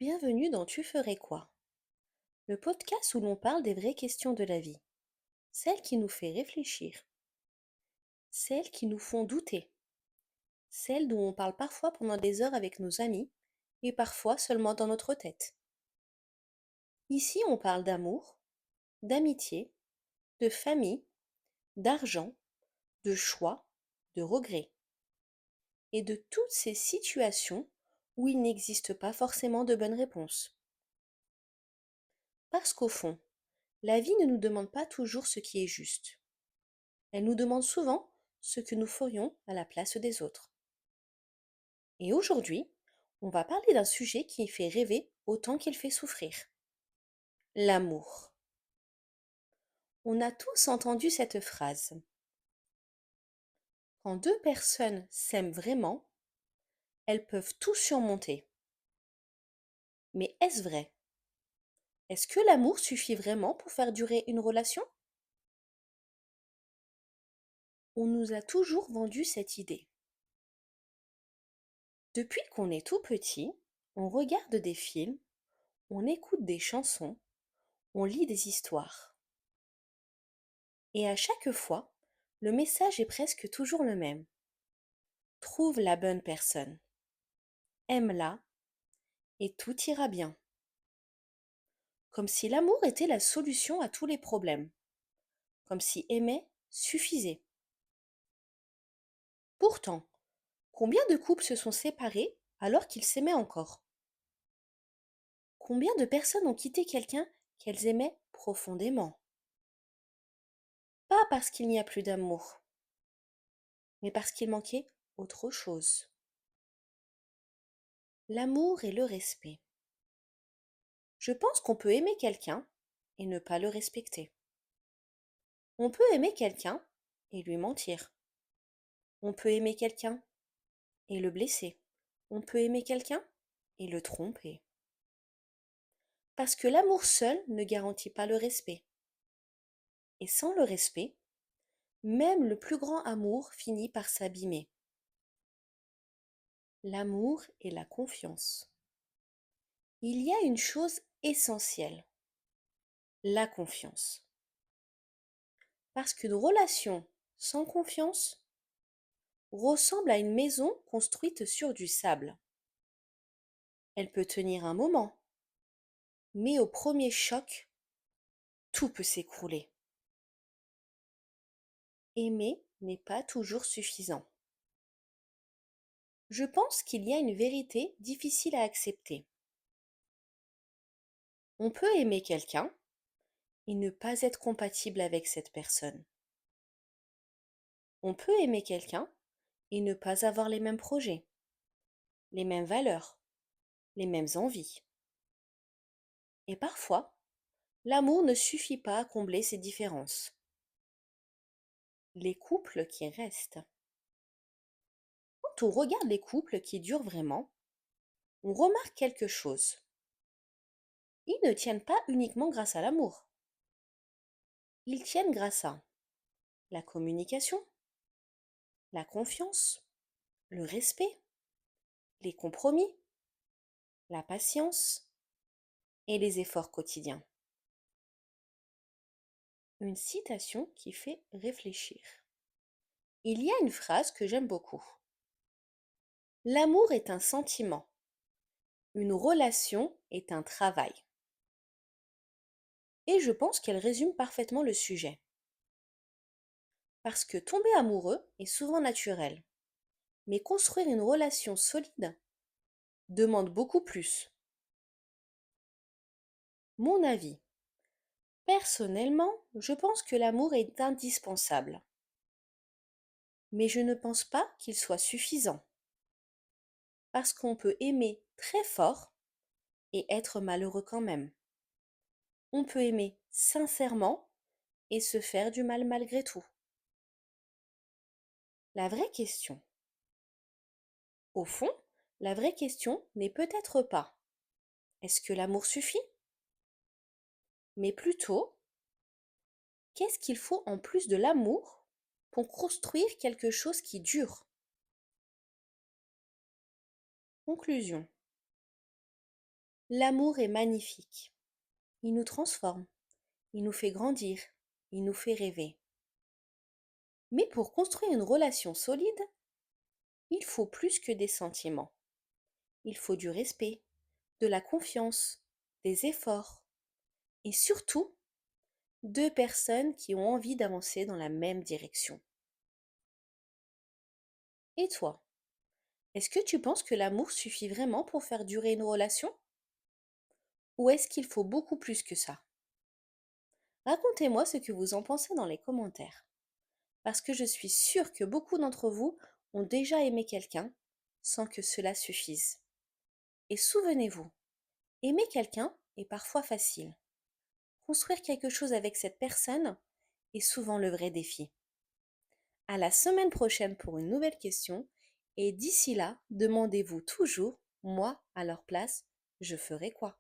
Bienvenue dans Tu ferais quoi? Le podcast où l'on parle des vraies questions de la vie, celles qui nous fait réfléchir, celles qui nous font douter, celles dont on parle parfois pendant des heures avec nos amis et parfois seulement dans notre tête. Ici, on parle d'amour, d'amitié, de famille, d'argent, de choix, de regrets et de toutes ces situations où il n'existe pas forcément de bonnes réponses. Parce qu'au fond, la vie ne nous demande pas toujours ce qui est juste. Elle nous demande souvent ce que nous ferions à la place des autres. Et aujourd'hui, on va parler d'un sujet qui fait rêver autant qu'il fait souffrir. L'amour. On a tous entendu cette phrase. Quand deux personnes s'aiment vraiment, elles peuvent tout surmonter. Mais est-ce vrai? Est-ce que l'amour suffit vraiment pour faire durer une relation? On nous a toujours vendu cette idée. Depuis qu'on est tout petit, on regarde des films, on écoute des chansons, on lit des histoires. Et à chaque fois, le message est presque toujours le même. Trouve la bonne personne. Aime-la et tout ira bien. Comme si l'amour était la solution à tous les problèmes. Comme si aimer suffisait. Pourtant, combien de couples se sont séparés alors qu'ils s'aimaient encore? Combien de personnes ont quitté quelqu'un qu'elles aimaient profondément? Pas parce qu'il n'y a plus d'amour, mais parce qu'il manquait autre chose. L'amour et le respect. Je pense qu'on peut aimer quelqu'un et ne pas le respecter. On peut aimer quelqu'un et lui mentir. On peut aimer quelqu'un et le blesser. On peut aimer quelqu'un et le tromper. Parce que l'amour seul ne garantit pas le respect. Et sans le respect, même le plus grand amour finit par s'abîmer. L'amour et la confiance. Il y a une chose essentielle, la confiance. Parce qu'une relation sans confiance ressemble à une maison construite sur du sable. Elle peut tenir un moment, mais au premier choc, tout peut s'écrouler. Aimer n'est pas toujours suffisant. Je pense qu'il y a une vérité difficile à accepter. On peut aimer quelqu'un et ne pas être compatible avec cette personne. On peut aimer quelqu'un et ne pas avoir les mêmes projets, les mêmes valeurs, les mêmes envies. Et parfois, l'amour ne suffit pas à combler ces différences. Les couples qui restent. Quand on regarde les couples qui durent vraiment, on remarque quelque chose. Ils ne tiennent pas uniquement grâce à l'amour. Ils tiennent grâce à la communication, la confiance, le respect, les compromis, la patience et les efforts quotidiens. Une citation qui fait réfléchir. Il y a une phrase que j'aime beaucoup. L'amour est un sentiment. Une relation est un travail. Et je pense qu'elle résume parfaitement le sujet. Parce que tomber amoureux est souvent naturel. Mais construire une relation solide demande beaucoup plus. Mon avis. Personnellement, je pense que l'amour est indispensable. Mais je ne pense pas qu'il soit suffisant. Parce qu'on peut aimer très fort et être malheureux quand même. On peut aimer sincèrement et se faire du mal malgré tout. La vraie question. Au fond, la vraie question n'est peut-être pas est-ce que l'amour suffit? Mais plutôt, qu'est-ce qu'il faut en plus de l'amour pour construire quelque chose qui dure? Conclusion. L'amour est magnifique. Il nous transforme, il nous fait grandir, il nous fait rêver. Mais pour construire une relation solide, il faut plus que des sentiments. Il faut du respect, de la confiance, des efforts et surtout deux personnes qui ont envie d'avancer dans la même direction. Et toi, est-ce que tu penses que l'amour suffit vraiment pour faire durer une relation? Ou est-ce qu'il faut beaucoup plus que ça? Racontez-moi ce que vous en pensez dans les commentaires, parce que je suis sûre que beaucoup d'entre vous ont déjà aimé quelqu'un sans que cela suffise. Et souvenez-vous, aimer quelqu'un est parfois facile. Construire quelque chose avec cette personne est souvent le vrai défi. À la semaine prochaine pour une nouvelle question et d'ici là, demandez-vous toujours, moi, à leur place, je ferais quoi?